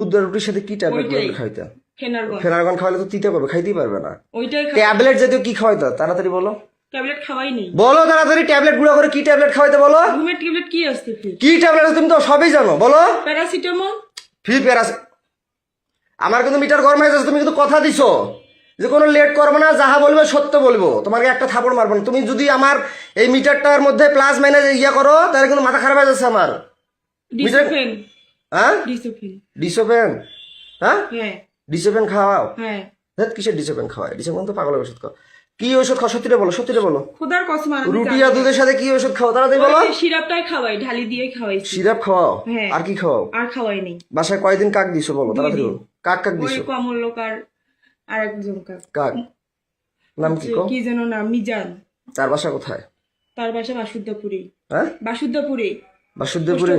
দুধ আর রুটির সাথে কি ট্যাবলেট খাইতে? ফেনারগন। ফেনারগন খাওয়ালে তো তিতে পাবে, খাইতেই পারবে না। ওইটাই ট্যাবলেট জাতীয় কি খাওয়াইতো তাড়াতাড়ি বলো। ট্যাবলেট খাওয়াই নেই। বলো তাড়াতাড়ি, ট্যাবলেট গুঁড়া করে কি ট্যাবলেট খাওয়াইতে বলো। ঘুমের ট্যাবলেট কি আসছে? কি ট্যাবলেট আছে তুমি তো সবই জানো, বলো। প্যারাসিটামল। ফি প্যারাসি। আমার কিন্তু মিটার গরম হয়ে যাচ্ছে, তুমি কিন্তু কথা দিছো যে কোনো লেট করবো না, যাহা বলবে সত্য বলবো, তোমাকে একটা থাপড় মারবো না। তুমি যদি আমার এই মিটারটার মধ্যে প্লাস মাইনাস ইয়া করো তাহলে কিন্তু মাথা খারাপ হয়ে যাচ্ছে আমার। ডিসোফেন। হ্যাঁ ডিসোফেন। ডিসোপেন। হ্যাঁ হ্যাঁ ডিসোপেন খাওয়াও। হ্যাঁ। কিসের ডিসোপেন খাওয়ায়? ডিসোপেন তো পাগলের ওষুধ খাও। কি ওষুধ খাও সত্যিটা বলো, সত্যিটা বলো। খোদার কসম আমি রুটি আর দুধের সাথে কি ওষুধ খাও তাড়াতাড়ি বলো। সিরাপটাই খাওয়াই, ঢালি দিয়ে খাওয়াইছি। সিরাপ খাওয়াও? হ্যাঁ। আর কি খাওয়াও? আর খাওয়াই নেই। বাসায় কয়দিন কাক দিছো বলো তাড়াতাড়ি বলো। কাক কাক ওই দিছো? কমলকার আর একজন কাক। কাক নাম কি? কি যেন নাম, মিজান। তার বাসা কোথায়? তার বাসা বাসুদ্ধপুরে। হ্যাঁ বাসুদ্ধপুরে। বাসুদেবপুরে?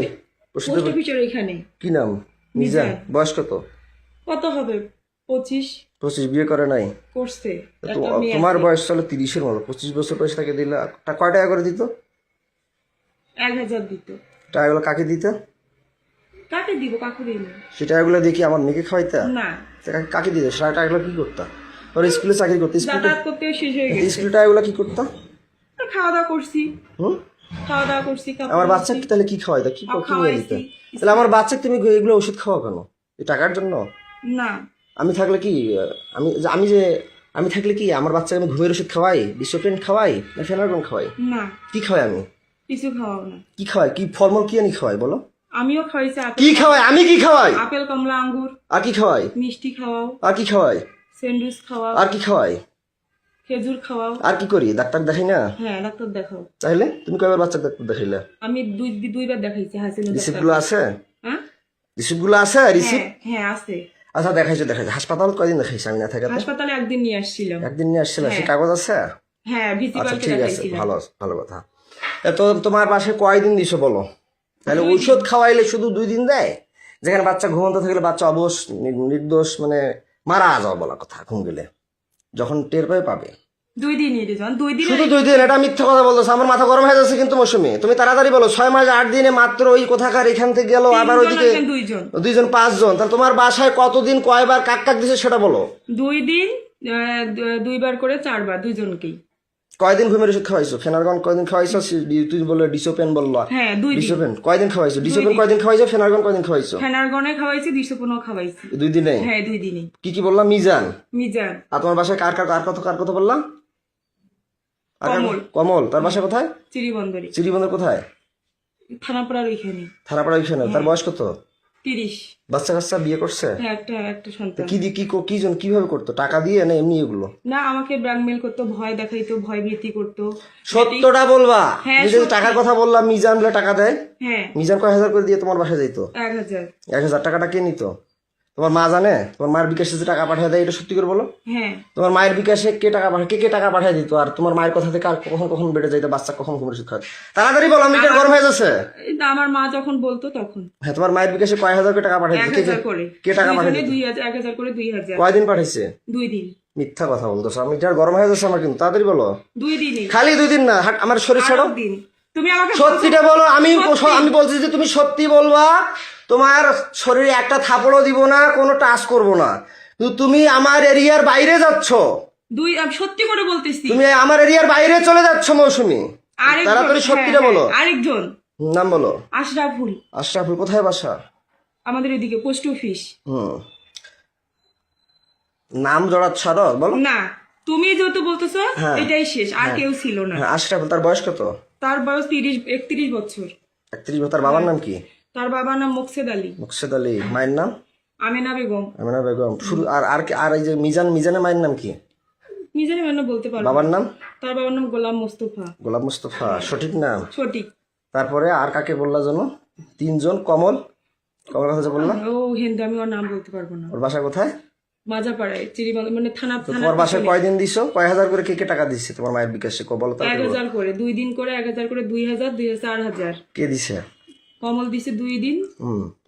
পোস্ট অফিসের এখানে। কি নাম? মিজান। বয়স কত? কত হবে? 25। 25? বিয়ে করে নাই? করছে। তো তোমার বয়স চলো 30-এর মতো, 25 বছর বয়স তাকে দিলা। কয় টাকা করে দিত? 1000 দিত। টাকাগুলো কাকে দিত? কাকে দিব? কাকু দিই না। সে টাকাগুলো দেখি আমার মেয়েকে খাওয়াইতা? না। কাকে দিত? সে টাকাগুলো কি করতা? ওর স্কুলে চাকরি করতে? যাতায়াত করতে শেষ হয়ে গেছে। স্কুলে টাকাগুলো কি করতা? খাওয়া দাওয়া করছি। হুম, খাওয়া দাওয়া করছি। আমার বাচ্চাকে তাহলে কি খাওয়াইতা? কি নিয়ে দিতে? তাহলে আমার বাচ্চাকে তুমি এগুলো ওষুধ খাওয়া কেন? এই টাকার জন্য? না। আমি থাকলে কি আমি থাকলে কি আমার বাচ্চাকে আমি ঘুমের ওষুধ খাওয়াই, ডিসোপেন খাওয়াই, না ফেনারগন খাওয়াই? না। কি খাওয়াই আমি? কিছু খাওয়াও না। কি খাওয়াই? কি ফলমূল কি আনি খাওয়াই বলো? আমিও খাওয়াইছি। কি খাওয়াই? আমি কি খাওয়াই? আপেল, কমলা, আঙ্গুর। আর কি খাওয়াই? মিষ্টি খাওয়াও। আর কি খাওয়াই? স্যান্ডউইচ খাওয়াও। আর কি খাওয়াই? খেজুর খাওয়াও। আর কি করি? ডাক্তার দেখাই না? হ্যাঁ, ডাক্তার দেখাও। তাহলে তুমি কয়বার বাচ্চা ডাক্তার দেখাইলে? আমি দুইবার দেখাইছি। হাসিনা রিসিপ্ট গুলো আছে? হ্যাঁ রিসিপ্ট গুলো আছে? রিসিপ্ট? হ্যাঁ আছে। আচ্ছা দেখাইছো। হাসপাতাল কয়দিন দেখাইছি আমি না থাকাতে? হাসপাতালে একদিন নিয়ে আসছিলাম। একদিন নিয়ে আসছিল, সে কাগজ আছে? হ্যাঁ, ভিসি আচ্ছা পার্কে ঠিক আছে, দেখাইছিলাম। ভালো ভালো কথা। তো তোমার পাশে কয়দিন দিছো বলো? তাহলে ঔষধ খাওয়াইলে শুধু 2 দিন দেয়? যেখানে বাচ্চা ঘুমন্ত থাকলে বাচ্চা অবশ নির্দোষ মানে মারা যাওয়া বলা কথা, ঘুম গেলে যখন টের পাবে। 2 দিনই রে জন, 2 দিন। শুধু 2 দিন? এটা মিথ্যা কথা বলতেছ, আমার মাথা গরম হয়ে যাচ্ছে কিন্তু মৌসুমী। তুমি তাড়াতাড়ি বলো। 6 মাস 8 দিনে মাত্র ওই কোথাকার এখান থেকে গেল, আবার ওইদিকে 2 জন 5 জন। তাহলে তোমার বাসায় কতদিন কয়বার কাক কাক দিছে সেটা বলো। 2 দিন, 2 বার করে 4 বার, দুইজনকেই। কয়দিন ঘুমের ওষুধ খাওয়াইছো? ফেনারগন কয়দিন খাওয়াইছো? তুই বললো ডিসোপেন বললো। হ্যাঁ 2 দিন। ডিসোপেন কয়দিন খাওয়াইছো? ডিসোপেন কয়দিন খাওয়াইছো? ফেনারগন কয়দিন খাওয়াইছো? ফেনারগনে খাওয়াইছি, ডিসোপেনও খাওয়াইছি। 2 দিনে? হ্যাঁ 2 দিনই। কি কি বললাম? মিজান। মিজান। আর তোমার বাসায় কার কথা বললাম? কমল। কমল। তার বাসা কোথায়? চিরিবন্দরে। চিরিবন্দর কোথায়? থানাপাড়ার ওইখানে। থানাপাড়া ওইখানে। তার বয়স কত? 30। বাচ্চা কাচ্চা বিয়ে করছে? হ্যাঁ, একটা সন্তান। কিভাবে করতো? টাকা দিয়ে না এমনি এগুলো? না, আমাকে ব্ল্যাকমেল করতো, ভয় দেখাইতো, ভয় ভীতি করতো। সত্যটা বলবা। হ্যাঁ, তুমি যদি টাকার কথা বললাম, মিজান বলে টাকা দেয়। হ্যাঁ। মিজান কয় হাজার করে দিয়ে তোমার বাসায় যাইতো? 1000। 1000 টাকাটা কে নিত? তোমার মা জানে? তোমার মায়ের বিকাশে যে টাকা পাঠিয়ে দেয়, এটা সত্যি করে বলো। হ্যাঁ। তোমার মায়ের বিকাশে কে টাকা পাঠিয়ে দিত? আর তোমার মায়ের কথা থেকে আর কখন বেড়ে যাইতো বাচ্চা, কখন ঘুমের ওষুধ খাওয়াতো? তাড়াতাড়ি বলো, আমি গরম হয়ে যাচ্ছে। আমার মা যখন বলতো তখন। হ্যাঁ, তোমার মায়ের বিকাশে কয় হাজার করে টাকা পাঠিয়ে দিত? 1000 করে। কে টাকা পাঠিয়ে দিত? 1000 করে 2000। কয়দিন পাঠাইছে? 2 দিন। মিথ্যা কথা বলতেছো, আমি এটা গরম হয়ে যাচ্ছে আমার কিন্তু। তাড়াতাড়ি বলো। 2 দিনই। খালি 2 দিন না, আমার শরীর ছাড়ো। দিন। তুমি আমাকে সত্যিটা বলো। আমি বলছি যে তুমি সত্যি বলবা। তোমার শরীরে একটা থাপড়ও দিব না, কোনো টাচ করব না। তুমি আমার এরিয়ার বাইরে যাচ্ছ। আমি সত্যি করে বলতেছি। তুমি আমার এরিয়ার বাইরে চলে যাচ্ছ মৌসুমী। তাড়াতাড়ি সত্যিটা বলো। আরেকজন নাম বলো। আশরাফুল। আশরাফুল কোথায় বাসা? আমাদের এদিকে পোস্ট অফিস। নাম জড়াত ছাড়ো বলো না। তুমি যেহেতু বলতেছো এটাই শেষ, আর কেউ ছিল না। আশরাফুল। তার বয়স কত? তার বয়স 31 বছর। 31 বছর। তার বাবার নাম কি? তার বাবার নাম মোকসেদ আলী। মোকসেদ আলী। মায়ের নাম? আমেনা বেগম। আমেনা বেগম। শুরু আর এই যে মিজানের মায়ের নাম কি? মিজানের মানে বলতে পারবো। বাবার নাম? তার বাবার নাম গোলাম মোস্তফা। গোলাম মোস্তফা সঠিক নাম? সঠিক। তারপরে আর কাকে বললা জানো? 3 জন। কমল কথা বললাম। ও হিন্দু, আমি ওর নাম বলতে পারবো না। ওর বাসা কোথায়? মাজাপাড়ায়, চিরিবান্ধ মানে থানা। তোমার বাসায় কয়দিন দিছো? কয় হাজার করে কে টাকা দিচ্ছে তোমার মায়ের বিকাশে? বলো তো। 1000 করে 2 দিন করে, 1000 করে 2000, 4000। কে দিছে? কমল দিছে 2 দিন।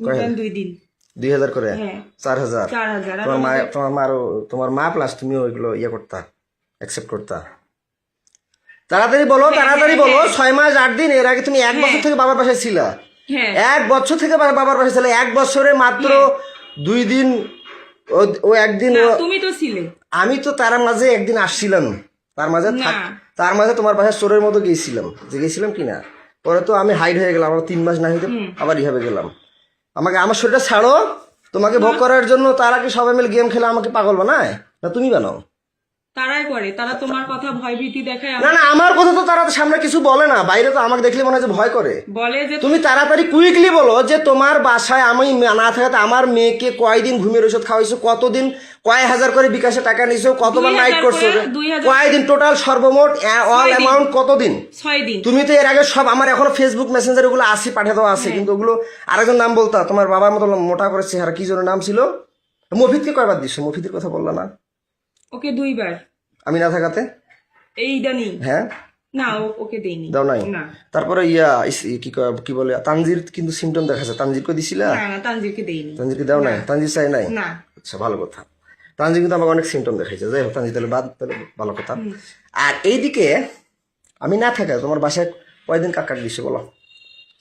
মিজান 2 দিন। 2000 করে? হ্যাঁ। 4000। তোমার মা প্লাস তুমিও ওইগুলো ইয়ে করতা, অ্যাকসেপ্ট করতা। তাড়াতাড়ি বলো, তাড়াতাড়ি বলো। 6 মাস 8 দিন। এর আগে তুমি 1 বছর থেকে বাবার বাসায় ছিলা? হ্যাঁ। 1 বছর থেকে বাবার বাসায় ছিলে। 1 বছরে মাত্র 2 দিন ও একদিন না তুমি তো ছিলে। আমি তো তার মাঝে একদিন আসছিলাম, তার মাঝে না। তার মাঝে তোমার বাসায় চোরের মতো গিয়েছিলাম, যে গেছিলাম কিনা, পরে তো আমি হাইড হয়ে গেলাম, আবার 3 মাস না হইতে আবার ইহাবে গেলাম। আমাকে আমার শরীরটা ছাড়ো, তোমাকে ভোগ করার জন্য তারা কি সবাই মিলে গেম খেলে আমাকে পাগল বানায়, না তুমি বানাও? তারাই করে, তারা তোমার কথা ভয় ভীতি দেখায়, না না, আমার কথা তো তারা সামনে কিছু বলে না, বাইরে তো আমাকে দেখলে মনে হয় যে ভয় করে। বলে যে তুমি তাড়াতাড়ি কুইকলি বলো যে তোমার বাসায় আমি না থাকাতে আমার মেয়েকে কয়দিন ঘুমের ওষুধ খাওয়াইছো, কতদিন, কয় হাজার করে বিকাশে টাকা নিছো, কতবার 2000 নাইট করছো, করে, 2000 কয়দিন টোটাল সর্বমোট অল অ্যামাউন্ট কতদিন? 6 দিন। তুমি তো এর আগে সব আমার এখনো ফেসবুক মেসেঞ্জার ওগুলো আসি পাঠিয়ে দেওয়া আছে, কিন্তু ওগুলো আরেকজন নাম বলতা, তোমার বাবার মতো মোটা করে চেহারা, কি জন্য নাম ছিল, মফিদকে কয়বার দিছো? মফিদের কথা বললা না? ওকে 2 বার আমি না থাকাতে? এই ইদানিং। হ্যাঁ, না ওকে দেইনি। দাও নাই? না তারপরে কি বলে তানজির কিন্তু সিমটম দেখাচ্ছে, তানজিরকে দিছিলা? না না তানজিরকে দেইনি। তানজিরকে দাও নাই? তানজির চাই নাই? না আচ্ছা, ভালো কথা। তানজির কিন্তু আমাকে অনেক সিমটম দেখাইছে, যাই হোক, তানজির তাহলে বাদ, তাহলে ভালো কথা। আর এইদিকে আমি না থাকা তোমার বাসায় কয়দিন কাক দিছে বলো?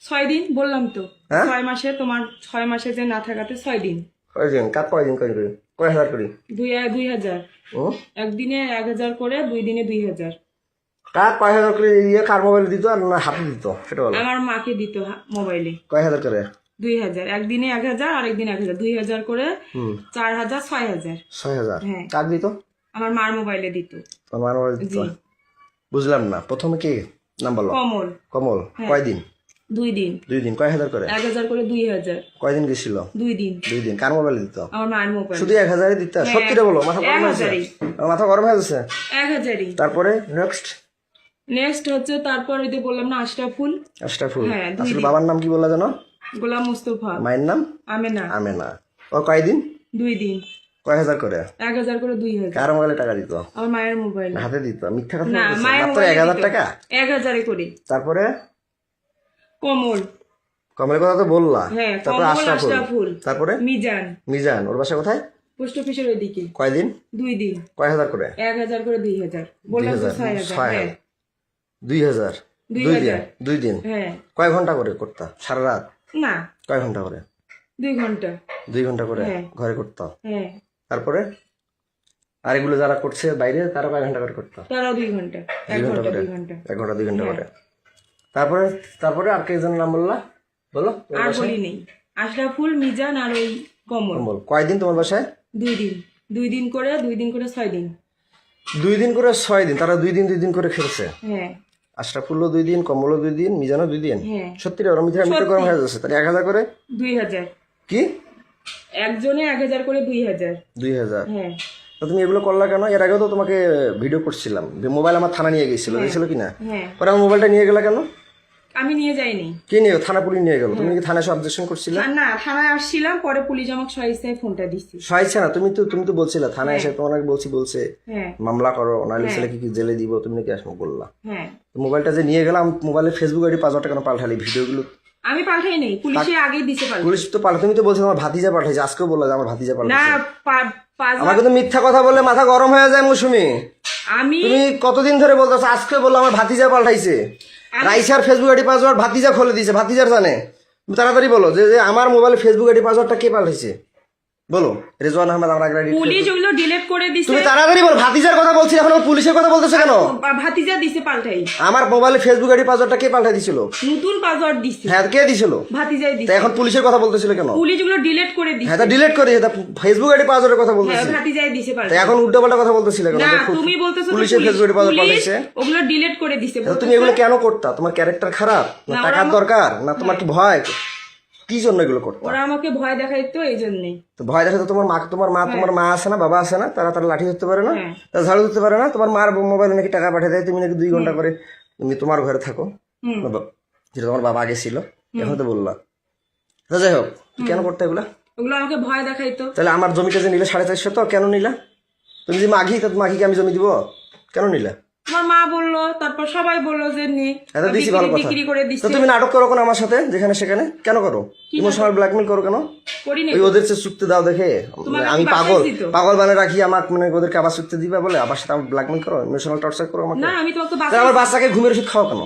6 দিন বললাম তো। হ্যাঁ? 6 মাসে, তোমার 6 মাসে যে না থাকাতে 6 দিন। কয়দিন কাক, কয়দিন করি, কয় হাজার করি? 2000 ও একদিনে 1000 করে, 2 দিনে 2000। কাক কয় হাজার করে ইয়ে কার মোবাইল দিত আর না হাতে দিত সেটা বলো? আমার মাকে দিত মোবাইলে। কয় হাজার করে? 2000 একদিনে 1000, আরেকদিন 1000, 2000 করে, 4000, 6000। 6,000 হ্যাঁ। কাক দিত? আমার মার মোবাইলে দিত। আমার মোবাইল দিত? জি। বুঝলাম না, প্রথমে কি নাম বলো? কমল। কমল। কয়দিন? 2 দিন। 2 দিন। কয় হাজার করে? 1000 করে, 2000। কয়দিন গেছিল? 2 দিন। 2 দিন। কার মোবাইল দিত? আমার মার মোবাইল। শুধু 1000 দিত? সত্যিটা বলো, মাথা গরম হয়েছে? 1000-ই। আমার মাথা গরম হয়ে গেছে। 1000-ই। তারপরে নেক্সট নেক্সট হচ্ছে, তারপর ওই যে বললাম না আশরাফুল। আশরাফুল। হ্যাঁ, 2 আসলে দিন। বাবার নাম কি বললা জানো? গোলাম মুস্তফা। মায়ের নাম? আমেনা। আমেনা। ও কয়দিন? 2 দিন। কয় হাজার করে? 1000 করে, 2000। কার মোবাইলে টাকা দিত? আমার মায়ের মোবাইল। হাতে দিত? মিথ্যা কথা না বলতেছে। মায়ের মাত্র মোবাইল 1000 টাকা? 1000 করে। তারপরে কমল। কমলের কথা তো বললা। হ্যাঁ, তারপরে কমল, আশরাফুল। আশরাফুল। তারপরে মিজান। মিজান। ওর বাসা কোথায়? পোস্ট অফিসের ওইদিকে। কয়দিন? 2 দিন। কয় হাজার করে? 1000 করে, 2000। বললাম তো 6000। হ্যাঁ 2000। 2 দিন। 2 দিন। হ্যাঁ। কয় ঘন্টা করে করতা? সারা রাত? না কয় ঘন্টা করে? 2 ঘন্টা। 2 ঘন্টা করে হ্যাঁ। ঘরে করতা? হ্যাঁ। তারপরে আর এগুলো যারা করছে বাইরে তারা কয় ঘন্টা করে করতা? তারাও 2 ঘন্টা। 2 ঘন্টা করে? 2 ঘন্টা। 1 ঘন্টা 2 ঘন্টা করে। তারপরে তারপরে আর কেজনের নাম বললা, বলো? আর বলি নেই। আশরাফুল, মিজান আর ওই কমল। বল। কয়দিন তোমার বাসায়? 2 দিন। 2 দিন করে, 2 দিন করে 6 দিন। 2 দিন করে 6 দিন। তারা 2 দিন 2 দিন করে খেলছে। হ্যাঁ। আশরাফুল্লো 2 দিন, কমলও 2 দিন, মিজানও 2 দিন। হ্যাঁ। সত্যি রে, ওরা মিথ্যা গরম হয়ে যাচ্ছে। তাহলে 1000 করে? 2000। কি? একজনে 1000 করে, 2000। 2000। হ্যাঁ। তো তুমি এগুলো করলা কেন? এর আগেও তো তোমাকে ভিডিও করছিলাম, মোবাইল আমার থানা নিয়ে গেছিল, গেছিল কিনা? হ্যাঁ। পরে আমার মোবাইলটা নিয়ে গেলা কেন? আমি নিয়ে যাইনি। কি নিয়ে? থানা পুলিশ নিয়ে গেল। তুমি কি থানায় সব অবজেকশন করছিলে? না থানায় আসছিলাম, পরে পুলিশ আমাকে সহিস্তায় ফোনটা দিচ্ছে। সহাইছে না? তুমি তো বলছিলে থানায় এসে তোমাকে বলছে হ্যাঁ। মামলা করো, নাহলে ছেলেকে কি জেলে দিব, তুমি নাকি আসবো বললা। হ্যাঁ। তো মোবাইলটা যে নিয়ে গেলাম, মোবাইলের ফেসবুক আইডি 5000 টাকা পাল্টালি, ভিডিওগুলো আমি পাঠাই নেই, পুলিশে আগেই দিছে পাল্টা। পুলিশ তো পাল্টা। তুমি তো বলছো আমার ভাতিজা পাঠাইছে, আজকেও বললা যে আমার ভাতিজা না পাল্টাইছে। পাঁচ আমার কিন্তু মিথ্যা কথা বললে মাথা গরম হয়ে যায় মৌসুমি। আমি তুমি কতদিন ধরে বলতেছো, আজকে বললো আমার ভাতিজা পাল্টাইছে। রাইসার ফেসবুক আইডি পাসওয়ার্ড ভাতিজা খুলে দিয়েছে, ভাতিজার জানে। তুমি তাড়াতাড়ি বলো যে আমার মোবাইলে ফেসবুক আইডি পাসওয়ার্ডটা কে পাল্টাইছে, বলো। রেজওয়ান আহমেদ আমার আগে পুলিশ ওগুলো ডিলিট করে দিছে। তুমি তাড়াতাড়ি বলো। ভাতিজার কথা বলছি, এখন পুলিশের কথা বলতেছো কেন? ভাতিজা দিছে পাল্টাই। আমার মোবাইলে ফেসবুক আইডি পাসওয়ার্ডটা কে পাল্টাই দিছিল? নতুন পাসওয়ার্ড দিছে। হ্যাঁ, কে দিছিল? ভাতিজাই তা দিছে। এখন পুলিশের কথা বলতেছিল কেন? পুলিশ ওগুলো ডিলিট করে দিছে। হ্যাঁ, তা ডিলিট করে দিয়েছে, তা ফেসবুক আইডি পাসওয়ার্ডের কথা হ্যাঁ, বলতেছি। ভাতিজাই দিছে তা পাল্টা। এখন উল্টাপাল্টা কথা বলতেছিলে কেন? না যে তুমি বলতেছো তো পুলিশের ফেসবুক আইডি পাসওয়ার্ড পুলিশ পাল্টাইছে। ওগুলো ডিলিট করে দিছে। তা তুমি এগুলো কেন করতা? তোমার ক্যারেক্টার খারাপ, না না, টাকার দরকার, না তোমার কি ভয়? কি জন্য এগুলো করতা? ওরা আমাকে ভয় দেখাইতো, এই জন্যই। তো ভয় দেখে তো তোমার মা আছে না, বাবা আছে না, তারা লাঠি ধরতে পারে না, হ্যাঁ। তারা ঝাড়ু ধরতে পারে না। তোমার মার মোবাইলে নাকি টাকা পাঠিয়ে দেয়, তুমি নাকি 2 ঘন্টা করে তুমি তোমার ঘরে থাকো, যেটা তোমার বাবা আগে ছিল, এখন তো বললা। তো যাই হোক, কেন করতে এগুলা? ওগুলো আমাকে ভয় দেখাইতো। তাহলে আমার জমিটা যে নিলে 450, তো কেন নিলা? তুমি যে মাঘি, তো মাঘিকে আমি জমি দিব, কেন নিলা? আমার মা বললো, তারপর সবাই বললো যে নে, এত দিছি ভালো কথা। বিক্রি করে তো দিচ্ছে। তুমি নাটক করো কেন আমার সাথে, যেখানে সেখানে কেন করো? ইমোশনাল ব্ল্যাকমেল করো কেন? করি না। ওই ওদের চেয়ে চুক্তি দাও দেখে তোমাকে আমি কি বাসায় দিত? পাগল বানিয়ে রাখি আমাকে, মানে ওদেরকে আবার চুক্তি দিবা বলে আবার সাথে আমার ব্ল্যাকমেল করো, ইমোশনাল টর্চার করো আমাকে। না আমি তোমাকে তাহলে আমার বাচ্চাকে ঘুমের ওষুধ খাও কেন?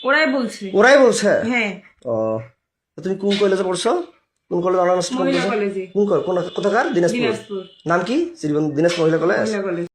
ওরাই বলছে। ওরাই বলছে? হ্যাঁ। ও, তো তুমি কোন কলেজে পড়ছো? কোন কলেজ অনার্স মহিলা কলেজে কোথাকার দিনাজপুর দিনাজপুর নাম কি শ্রীবন্ধু দিনাজপুর মহিলা কলেজ মহিলা কলেজ